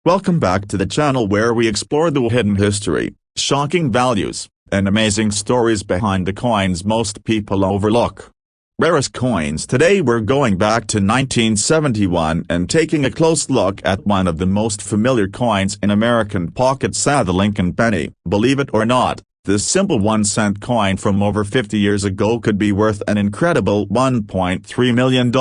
Welcome back to the channel where we explore the hidden history, shocking values, and amazing stories behind the coins most people overlook. Rarest coins. Today we're going back to 1971 and taking a close look at one of the most familiar coins in American pockets, the Lincoln penny. Believe it or not, this simple 1-cent coin from over 50 years ago could be worth an incredible $1.3 million.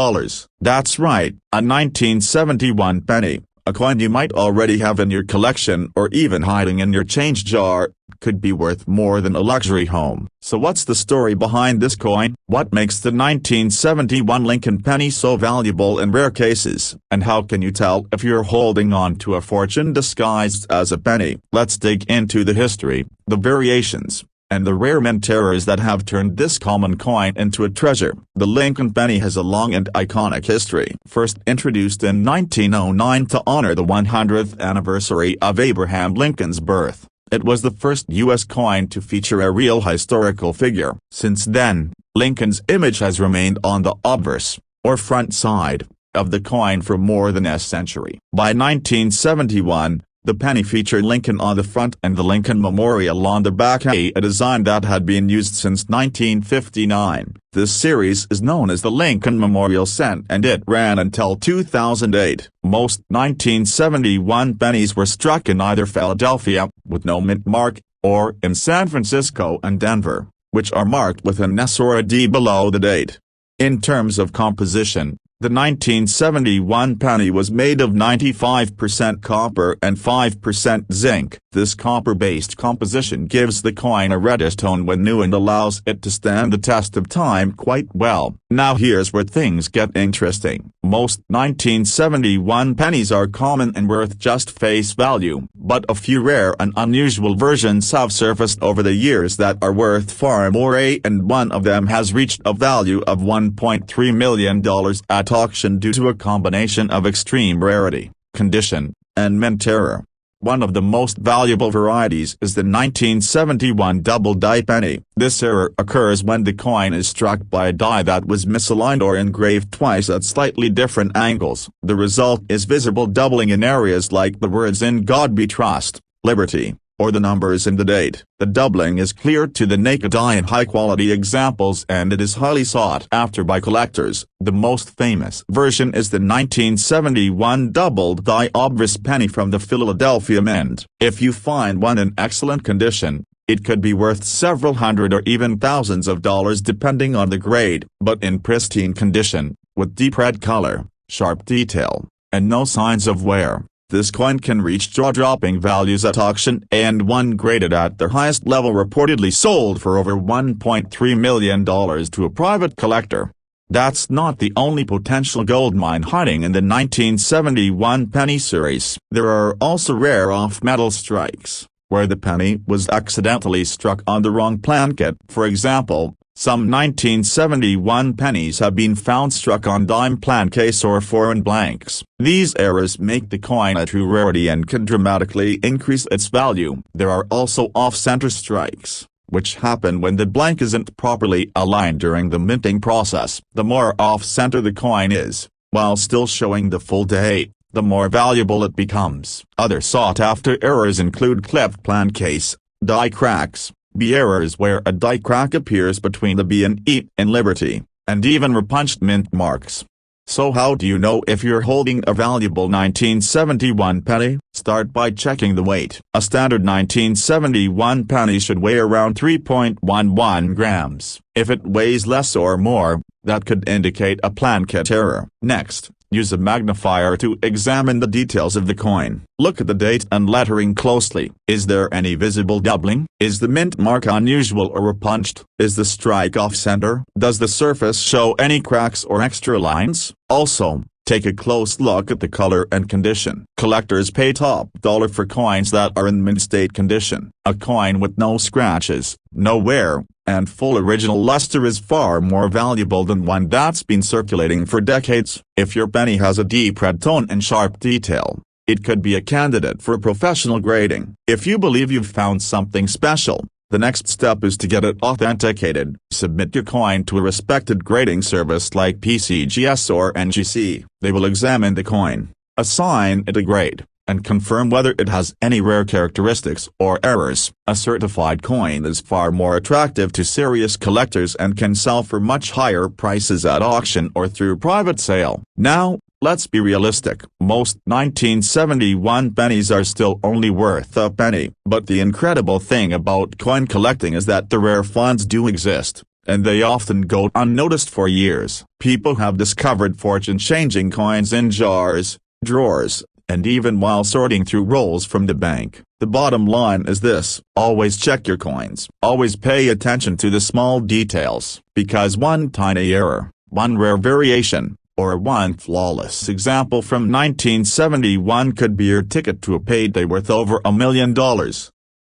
That's right, a 1971 penny. A coin you might already have in your collection or even hiding in your change jar, could be worth more than a luxury home. So what's the story behind this coin? What makes the 1971 Lincoln penny so valuable in rare cases? And how can you tell if you're holding on to a fortune disguised as a penny? Let's dig into the history, the variations, and the rare mint errors that have turned this common coin into a treasure. The Lincoln penny has a long and iconic history. First introduced in 1909 to honor the 100th anniversary of Abraham Lincoln's birth, it was the first U.S. coin to feature a real historical figure. Since then, Lincoln's image has remained on the obverse, or front side, of the coin for more than a century. By 1971, the penny featured Lincoln on the front and the Lincoln Memorial on the back, a design that had been used since 1959. This series is known as the Lincoln Memorial Cent and it ran until 2008. Most 1971 pennies were struck in either Philadelphia, with no mint mark, or in San Francisco and Denver, which are marked with an S or a D below the date. In terms of composition, the 1971 penny was made of 95% copper and 5% zinc. This copper-based composition gives the coin a reddish tone when new and allows it to stand the test of time quite well. Now here's where things get interesting. Most 1971 pennies are common and worth just face value, but a few rare and unusual versions have surfaced over the years that are worth far more, and one of them has reached a value of $1.3 million at auction due to a combination of extreme rarity, condition, and mint error. One of the most valuable varieties is the 1971 double die penny. This error occurs when the coin is struck by a die that was misaligned or engraved twice at slightly different angles. The result is visible doubling in areas like the words "In God We Trust," "Liberty," or the numbers in the date. The doubling is clear to the naked eye in high-quality examples and it is highly sought after by collectors. The most famous version is the 1971 doubled die obverse penny from the Philadelphia Mint. If you find one in excellent condition, it could be worth several hundred or even thousands of dollars depending on the grade, but in pristine condition, with deep red color, sharp detail, and no signs of wear, this coin can reach jaw-dropping values at auction, and one graded at their highest level reportedly sold for over $1.3 million to a private collector. That's not the only potential gold mine hiding in the 1971 penny series. There are also rare off-metal strikes, where the penny was accidentally struck on the wrong planchet. For example, some 1971 pennies have been found struck on dime plancase or foreign blanks. These errors make the coin a true rarity and can dramatically increase its value. There are also off-center strikes, which happen when the blank isn't properly aligned during the minting process. The more off-center the coin is, while still showing the full date, the more valuable it becomes. Other sought-after errors include cleft plancase, die cracks, B errors where a die crack appears between the B and E in Liberty, and even repunched mint marks. So how do you know if you're holding a valuable 1971 penny? Start by checking the weight. A standard 1971 penny should weigh around 3.11 grams. If it weighs less or more, that could indicate a planchet error. Next, use a magnifier to examine the details of the coin. Look at the date and lettering closely. Is there any visible doubling? Is the mint mark unusual or repunched? Is the strike off-center? Does the surface show any cracks or extra lines? Also, take a close look at the color and condition. Collectors pay top dollar for coins that are in mint state condition. A coin with no scratches, no wear, and full original luster is far more valuable than one that's been circulating for decades. If your penny has a deep red tone and sharp detail, it could be a candidate for professional grading. If you believe you've found something special, the next step is to get it authenticated. Submit your coin to a respected grading service like PCGS or NGC. They will examine the coin, assign it a grade, and confirm whether it has any rare characteristics or errors. A certified coin is far more attractive to serious collectors and can sell for much higher prices at auction or through private sale. Now, let's be realistic. Most 1971 pennies are still only worth a penny. But the incredible thing about coin collecting is that the rare finds do exist, and they often go unnoticed for years. People have discovered fortune-changing coins in jars, drawers, and even while sorting through rolls from the bank. The bottom line is this: always check your coins. Always pay attention to the small details, because one tiny error, one rare variation, or one flawless example from 1971 could be your ticket to a payday worth over $1 million.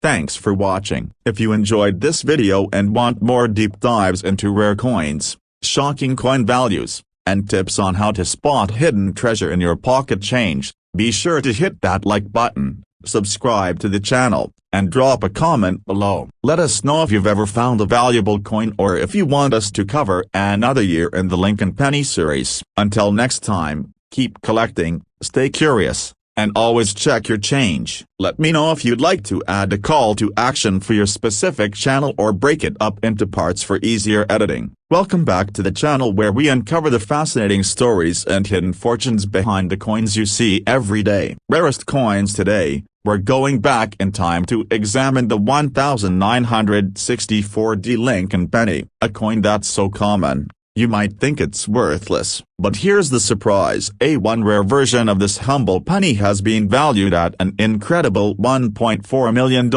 Thanks for watching. If you enjoyed this video and want more deep dives into rare coins, shocking coin values, and tips on how to spot hidden treasure in your pocket change, be sure to hit that like button, subscribe to the channel, and drop a comment below. Let us know if you've ever found a valuable coin or if you want us to cover another year in the Lincoln Penny series. Until next time, keep collecting, stay curious, and always check your change. Let me know if you'd like to add a call to action for your specific channel or break it up into parts for easier editing. Welcome back to the channel where we uncover the fascinating stories and hidden fortunes behind the coins you see every day. Rarest coins today. We're going back in time to examine the 1964 Lincoln penny, a coin that's so common, you might think it's worthless. But here's the surprise: one rare version of this humble penny has been valued at an incredible $1.4 million.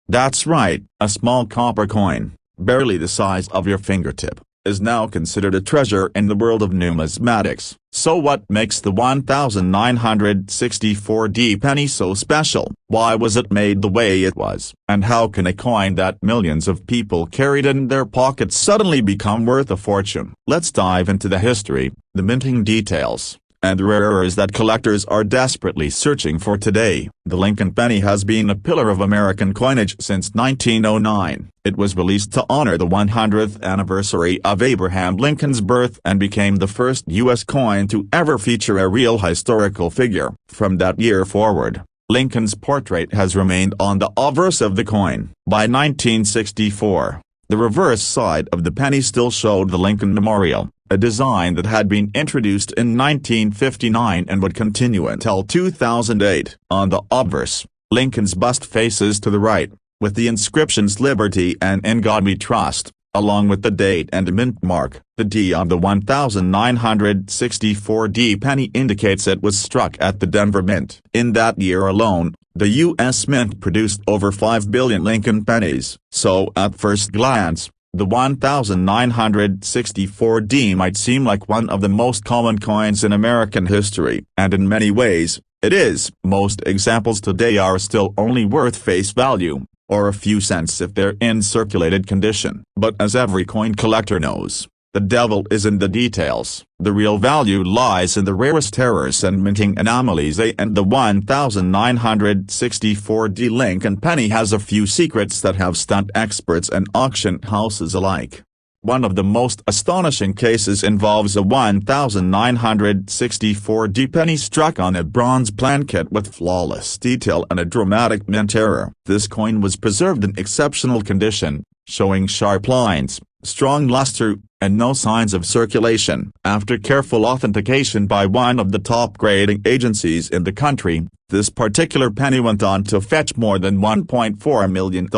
That's right, a small copper coin, barely the size of your fingertip, is now considered a treasure in the world of numismatics. So what makes the 1964 penny so special? Why was it made the way it was? And how can a coin that millions of people carried in their pockets suddenly become worth a fortune? Let's dive into the history, the minting details, and rares that collectors are desperately searching for today. The Lincoln penny has been a pillar of American coinage since 1909. It was released to honor the 100th anniversary of Abraham Lincoln's birth and became the first U.S. coin to ever feature a real historical figure. From that year forward, Lincoln's portrait has remained on the obverse of the coin. By 1964, the reverse side of the penny still showed the Lincoln Memorial, a design that had been introduced in 1959 and would continue until 2008. On the obverse, Lincoln's bust faces to the right, with the inscriptions "Liberty" and "In God We Trust," along with the date and mint mark. The D of the 1964 penny indicates it was struck at the Denver Mint. In that year alone, the U.S. Mint produced over 5 billion Lincoln pennies. So at first glance, the 1964 might seem like one of the most common coins in American history, and in many ways, it is. Most examples today are still only worth face value, or a few cents if they're in circulated condition. But as every coin collector knows, the devil is in the details. The real value lies in the rarest errors and minting anomalies, and the 1964 Lincoln penny has a few secrets that have stunned experts and auction houses alike. One of the most astonishing cases involves a 1964 penny struck on a bronze planchet with flawless detail and a dramatic mint error. This coin was preserved in exceptional condition, showing sharp lines, strong luster, and no signs of circulation. After careful authentication by one of the top grading agencies in the country, this particular penny went on to fetch more than $1.4 million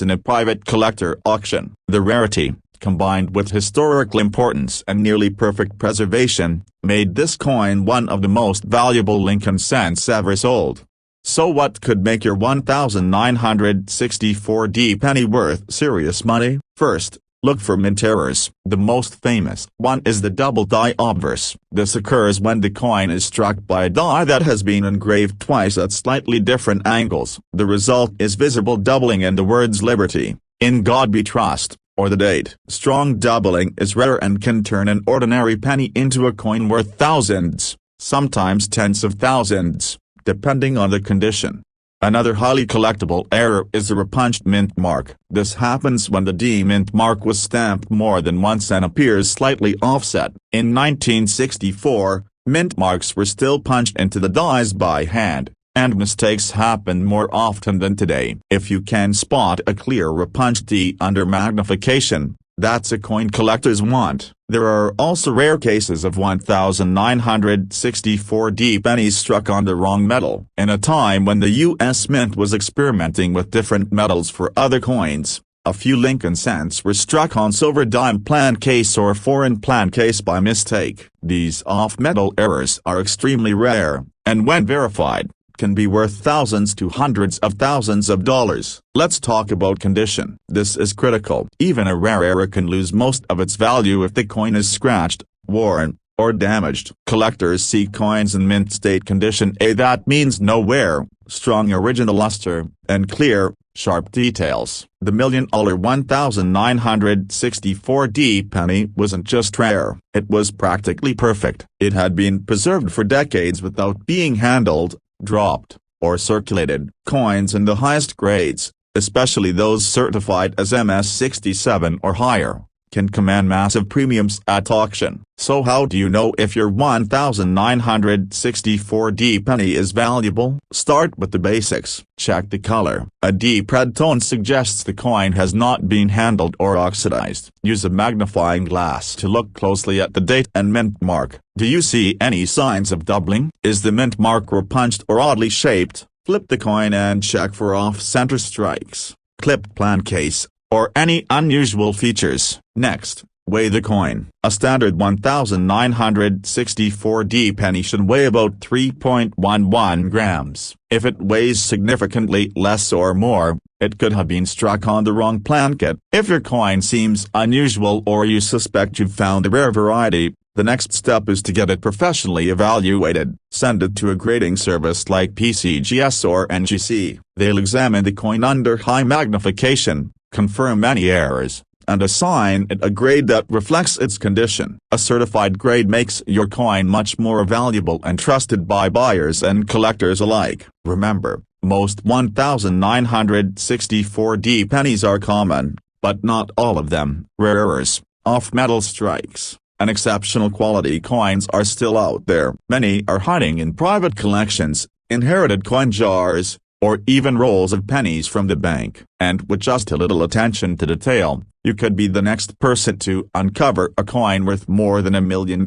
in a private collector auction. The rarity, combined with historical importance and nearly perfect preservation, made this coin one of the most valuable Lincoln cents ever sold. So what could make your 1964 penny worth serious money? First, look for mint errors. The most famous one is the double die obverse. This occurs when the coin is struck by a die that has been engraved twice at slightly different angles. The result is visible doubling in the words "Liberty," "In God We Trust," or the date. Strong doubling is rare and can turn an ordinary penny into a coin worth thousands, sometimes tens of thousands, depending on the condition. Another highly collectible error is the repunched mint mark. This happens when the D mint mark was stamped more than once and appears slightly offset. In 1964, mint marks were still punched into the dies by hand, and mistakes happen more often than today. If you can spot a clear punch D under magnification, that's a coin collectors want. There are also rare cases of 1964D pennies struck on the wrong metal. In a time when the U.S. Mint was experimenting with different metals for other coins, a few Lincoln cents were struck on silver dime plan case or foreign plan case by mistake. These off-metal errors are extremely rare, and when verified, can be worth thousands to hundreds of thousands of dollars. Let's talk about condition. This is critical. Even a rare error can lose most of its value if the coin is scratched, worn, or damaged. Collectors see coins in mint state condition. That means no wear, strong original luster, and clear, sharp details. The $1 million 1964D penny wasn't just rare, it was practically perfect. It had been preserved for decades without being handled, dropped, or circulated. Coins in the highest grades, especially those certified as MS-67 or higher, can command massive premiums at auction. So how do you know if your 1964D penny is valuable? Start with the basics. Check the color. A deep red tone suggests the coin has not been handled or oxidized. Use a magnifying glass to look closely at the date and mint mark. Do you see any signs of doubling? Is the mint mark repunched or oddly shaped? Flip the coin and check for off-center strikes, clipped plan case, or any unusual features. Next, weigh the coin. A standard 1964D penny should weigh about 3.11 grams. If it weighs significantly less or more, it could have been struck on the wrong plankette. If your coin seems unusual or you suspect you've found a rare variety, the next step is to get it professionally evaluated. Send it to a grading service like PCGS or NGC. They'll examine the coin under high magnification, confirm any errors, and assign it a grade that reflects its condition. A certified grade makes your coin much more valuable and trusted by buyers and collectors alike. Remember, most 1964D pennies are common, but not all of them. Rare errors, off-metal strikes, and exceptional quality coins are still out there. Many are hiding in private collections, inherited coin jars, or even rolls of pennies from the bank. And with just a little attention to detail, you could be the next person to uncover a coin worth more than $1 million.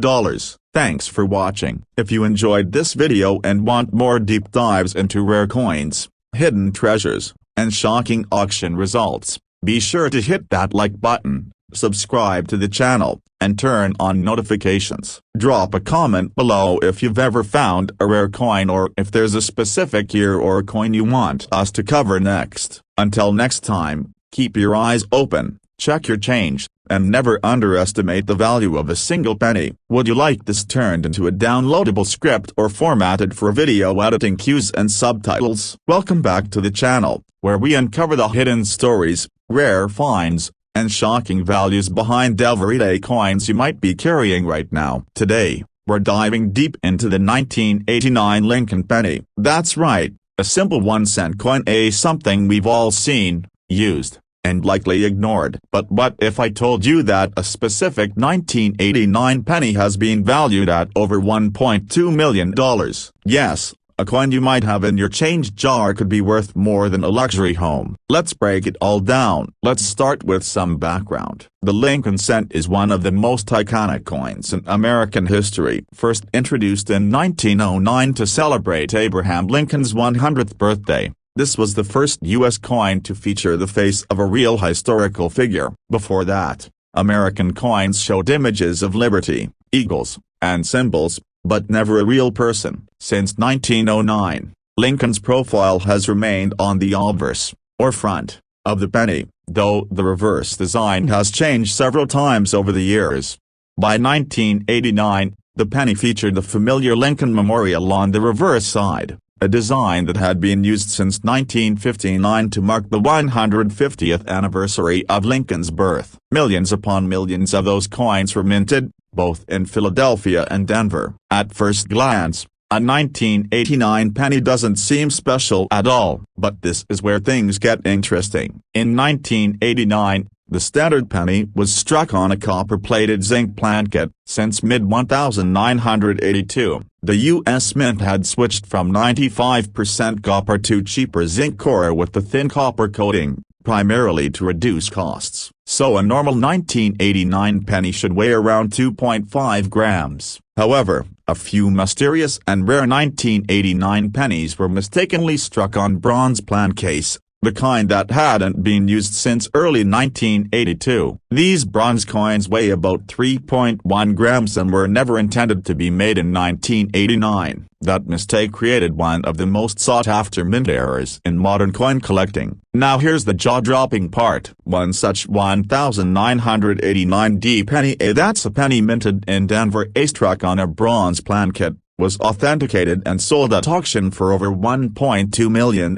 Thanks for watching. If you enjoyed this video and want more deep dives into rare coins, hidden treasures, and shocking auction results, be sure to hit that like button, subscribe to the channel, and turn on notifications. Drop a comment below if you've ever found a rare coin or if there's a specific year or coin you want us to cover next. Until next time, keep your eyes open, check your change, and never underestimate the value of a single penny. Would you like this turned into a downloadable script or formatted for video editing cues and subtitles? Welcome back to the channel, where we uncover the hidden stories, rare finds, and shocking values behind everyday coins you might be carrying right now. Today, we're diving deep into the 1989 Lincoln penny. That's right, a simple 1-cent coin, something we've all seen, used, and likely ignored. But what if I told you that a specific 1989 penny has been valued at over $1.2 million? Yes, a coin you might have in your change jar could be worth more than a luxury home. Let's break it all down. Let's start with some background. The Lincoln cent is one of the most iconic coins in American history. First introduced in 1909 to celebrate Abraham Lincoln's 100th birthday, this was the first U.S. coin to feature the face of a real historical figure. Before that, American coins showed images of liberty, eagles, and symbols, but never a real person. Since 1909, Lincoln's profile has remained on the obverse, or front, of the penny, though the reverse design has changed several times over the years. By 1989, the penny featured the familiar Lincoln Memorial on the reverse side, a design that had been used since 1959 to mark the 150th anniversary of Lincoln's birth. Millions upon millions of those coins were minted, both in Philadelphia and Denver. At first glance, a 1989 penny doesn't seem special at all. But this is where things get interesting. In 1989, The standard penny was struck on a copper-plated zinc placket. Since mid-1982, the U.S. Mint had switched from 95% copper to cheaper zinc core with the thin copper coating, primarily to reduce costs. So a normal 1989 penny should weigh around 2.5 grams. However, a few mysterious and rare 1989 pennies were mistakenly struck on bronze plancase, the kind that hadn't been used since early 1982. These bronze coins weigh about 3.1 grams and were never intended to be made in 1989. That mistake created one of the most sought-after mint errors in modern coin collecting. Now here's the jaw-dropping part. One such 1989D penny, that's a penny minted in Denver, struck on a bronze plancate, was authenticated and sold at auction for over $1.2 million.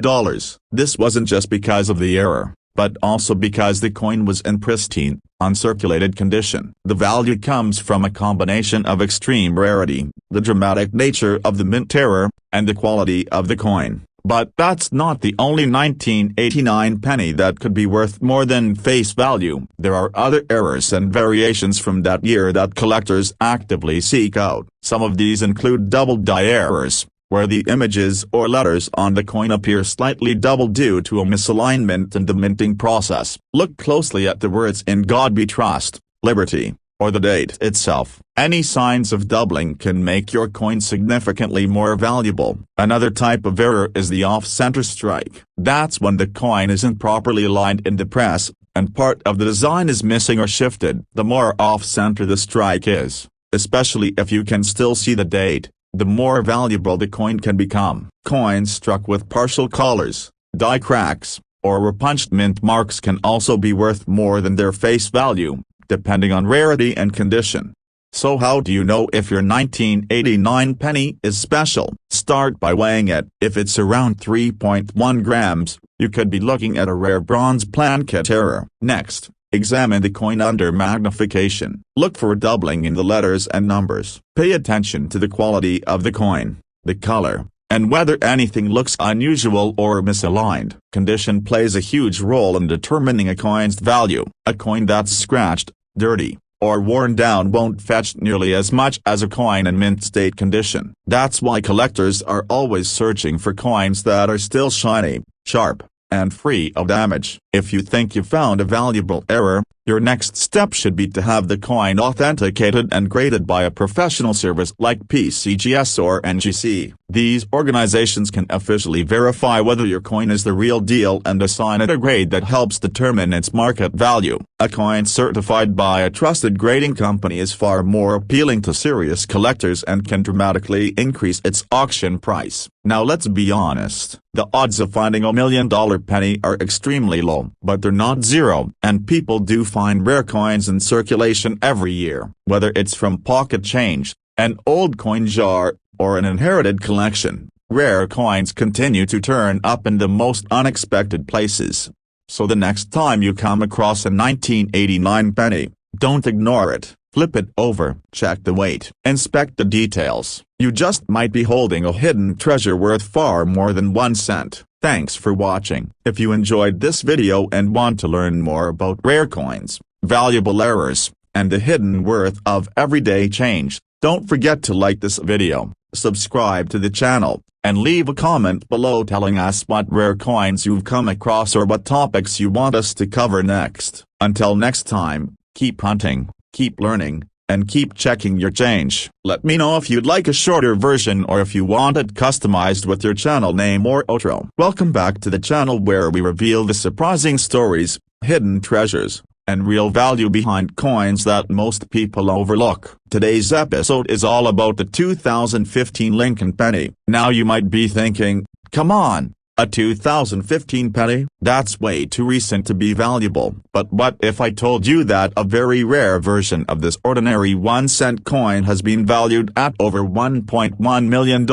This wasn't just because of the error, but also because the coin was in pristine, uncirculated condition. The value comes from a combination of extreme rarity, the dramatic nature of the mint error, and the quality of the coin. But that's not the only 1989 penny that could be worth more than face value. There are other errors and variations from that year that collectors actively seek out. Some of these include double die errors, where the images or letters on the coin appear slightly double due to a misalignment in the minting process. Look closely at the words "In God We Trust," "Liberty," or the date itself. Any signs of doubling can make your coin significantly more valuable. Another type of error is the off-center strike. That's when the coin isn't properly aligned in the press, and part of the design is missing or shifted. The more off-center the strike is, especially if you can still see the date, the more valuable the coin can become. Coins struck with partial collars, die cracks, or repunched mint marks can also be worth more than their face value, depending on rarity and condition. So how do you know if your 1989 penny is special? Start by weighing it. If it's around 3.1 grams, you could be looking at a rare bronze plancate error. Next, examine the coin under magnification. Look for doubling in the letters and numbers. Pay attention to the quality of the coin, the color, and whether anything looks unusual or misaligned. Condition plays a huge role in determining a coin's value. A coin that's scratched, dirty, or worn down won't fetch nearly as much as a coin in mint state condition. That's why collectors are always searching for coins that are still shiny, sharp, and free of damage. If you think you found a valuable error, your next step should be to have the coin authenticated and graded by a professional service like PCGS or NGC. These organizations can officially verify whether your coin is the real deal and assign it a grade that helps determine its market value. A coin certified by a trusted grading company is far more appealing to serious collectors and can dramatically increase its auction price. Now let's be honest, the odds of finding a $1 million penny are extremely low, but they're not zero, and people do find rare coins in circulation every year. Whether it's from pocket change, an old coin jar, or an inherited collection, rare coins continue to turn up in the most unexpected places. So the next time you come across a 1989 penny, don't ignore it. Flip it over, check the weight, inspect the details. You just might be holding a hidden treasure worth far more than 1 cent. Thanks for watching. If you enjoyed this video and want to learn more about rare coins, valuable errors, and the hidden worth of everyday change, don't forget to like this video, subscribe to the channel, and leave a comment below telling us what rare coins you've come across or what topics you want us to cover next. Until next time, keep hunting, keep learning, and keep checking your change. Let me know if you'd like a shorter version or if you want it customized with your channel name or outro. Welcome back to the channel where we reveal the surprising stories, hidden treasures, and real value behind coins that most people overlook. Today's episode is all about the 2015 Lincoln penny. Now you might be thinking, come on, a 2015 penny? That's way too recent to be valuable. But what if I told you that a very rare version of this ordinary 1-cent coin has been valued at over $1.1 million?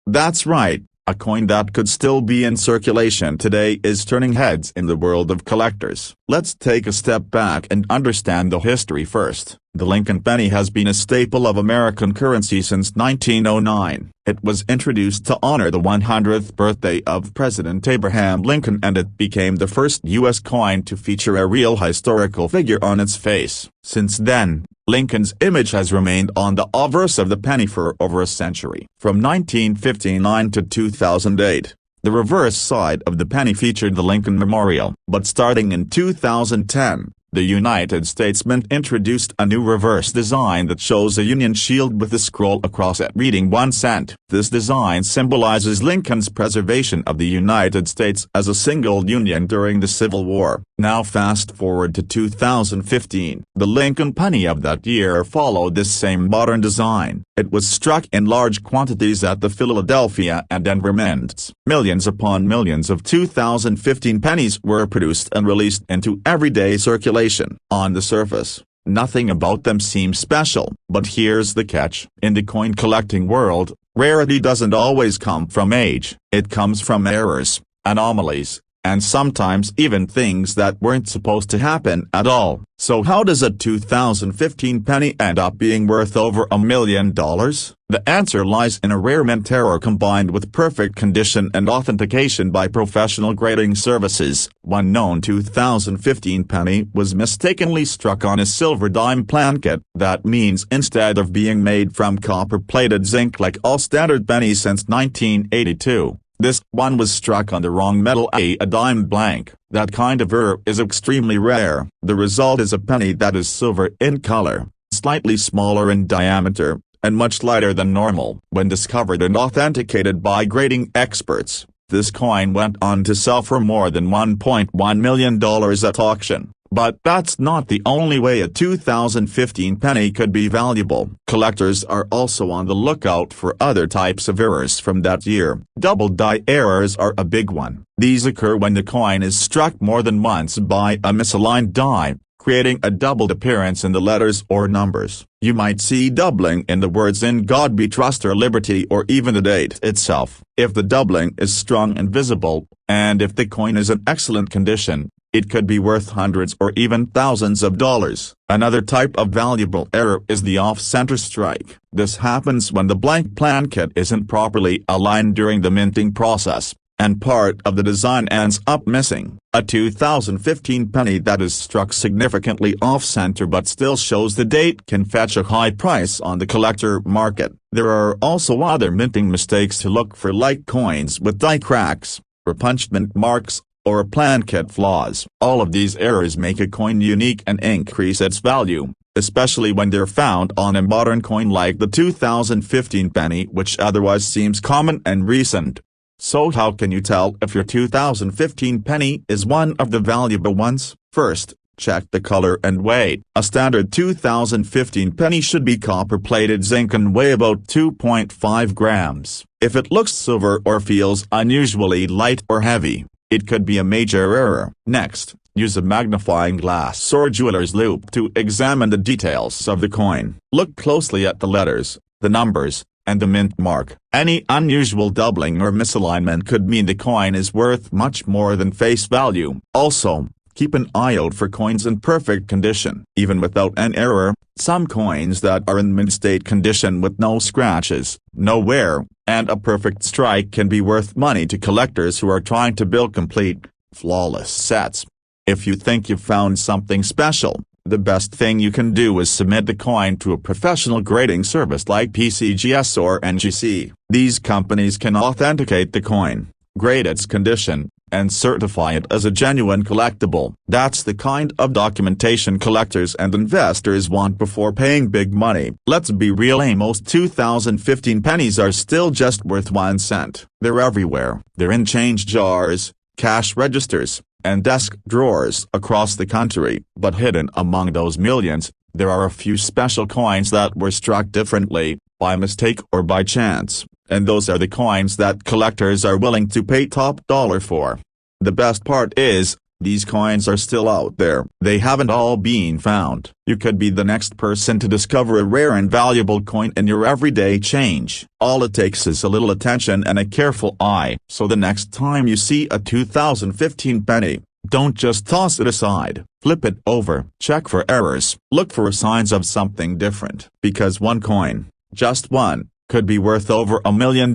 That's right. A coin that could still be in circulation today is turning heads in the world of collectors. Let's take a step back and understand the history first. The Lincoln penny has been a staple of American currency since 1909. It was introduced to honor the 100th birthday of President Abraham Lincoln, and it became the first U.S. coin to feature a real historical figure on its face. Since then, Lincoln's image has remained on the obverse of the penny for over a century. From 1959 to 2008, the reverse side of the penny featured the Lincoln Memorial. But starting in 2010, the United States Mint introduced a new reverse design that shows a Union shield with a scroll across it reading 1 cent. This design symbolizes Lincoln's preservation of the United States as a single union during the Civil War. Now fast forward to 2015. The Lincoln penny of that year followed this same modern design. It was struck in large quantities at the Philadelphia and Denver mints. Millions upon millions of 2015 pennies were produced and released into everyday circulation. On the surface, nothing about them seems special, but here's the catch. In the coin collecting world, rarity doesn't always come from age. It comes from errors, anomalies, and sometimes even things that weren't supposed to happen at all. So how does a 2015 penny end up being worth over $1 million? The answer lies in a rare mint error combined with perfect condition and authentication by professional grading services. One known 2015 penny was mistakenly struck on a silver dime plankett. That means instead of being made from copper-plated zinc like all standard pennies since 1982, this one was struck on the wrong metal, a dime blank. That kind of error is extremely rare. The result is a penny that is silver in color, slightly smaller in diameter, and much lighter than normal. When discovered and authenticated by grading experts, this coin went on to sell for more than $1.1 million at auction. But that's not the only way a 2015 penny could be valuable. Collectors are also on the lookout for other types of errors from that year. Double die errors are a big one. These occur when the coin is struck more than once by a misaligned die, creating a doubled appearance in the letters or numbers. You might see doubling in the words "In God We Trust" or "Liberty," or even the date itself. If the doubling is strong and visible, and if the coin is in excellent condition, it could be worth hundreds or even thousands of dollars. Another type of valuable error is the off-center strike. This happens when the blank plankett isn't properly aligned during the minting process, and part of the design ends up missing. A 2015 penny that is struck significantly off-center but still shows the date can fetch a high price on the collector market. There are also other minting mistakes to look for, like coins with die cracks, or punchment marks, or plankett flaws. All of these errors make a coin unique and increase its value, especially when they're found on a modern coin like the 2015 penny, which otherwise seems common and recent. So how can you tell if your 2015 penny is one of the valuable ones? First, check the color and weight. A standard 2015 penny should be copper-plated zinc and weigh about 2.5 grams. If it looks silver or feels unusually light or heavy, it could be a major error. Next, use a magnifying glass or jeweler's loupe to examine the details of the coin. Look closely at the letters, the numbers, and the mint mark. Any unusual doubling or misalignment could mean the coin is worth much more than face value. Also, keep an eye out for coins in perfect condition. Even without an error, some coins that are in mint state condition with no scratches, no wear, and a perfect strike can be worth money to collectors who are trying to build complete, flawless sets. If you think you've found something special, the best thing you can do is submit the coin to a professional grading service like PCGS or NGC. These companies can authenticate the coin, grade its condition, and certify it as a genuine collectible. That's the kind of documentation collectors and investors want before paying big money. Let's be real, most 2015 pennies are still just worth 1 cent. They're everywhere. They're in change jars, cash registers, and desk drawers across the country. But hidden among those millions, there are a few special coins that were struck differently, by mistake or by chance. And those are the coins that collectors are willing to pay top dollar for. The best part is, these coins are still out there. They haven't all been found. You could be the next person to discover a rare and valuable coin in your everyday change. All it takes is a little attention and a careful eye. So the next time you see a 2015 penny, Don't just toss it aside, flip it over. Check for errors. Look for signs of something different. Because one coin, just one, could be worth over $1 million.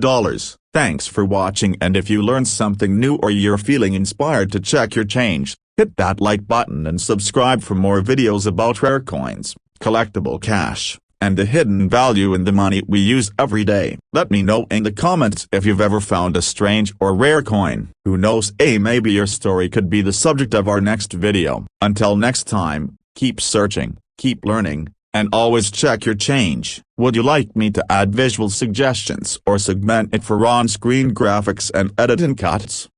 Thanks for watching, and if you learned something new or you're feeling inspired to check your change, hit that like button and subscribe for more videos about rare coins, collectible cash, and the hidden value in the money we use every day. Let me know in the comments if you've ever found a strange or rare coin. Who knows, maybe your story could be the subject of our next video. Until next time, keep searching, keep learning, and always check your change. Would you like me to add visual suggestions or segment it for on-screen graphics and editing cuts?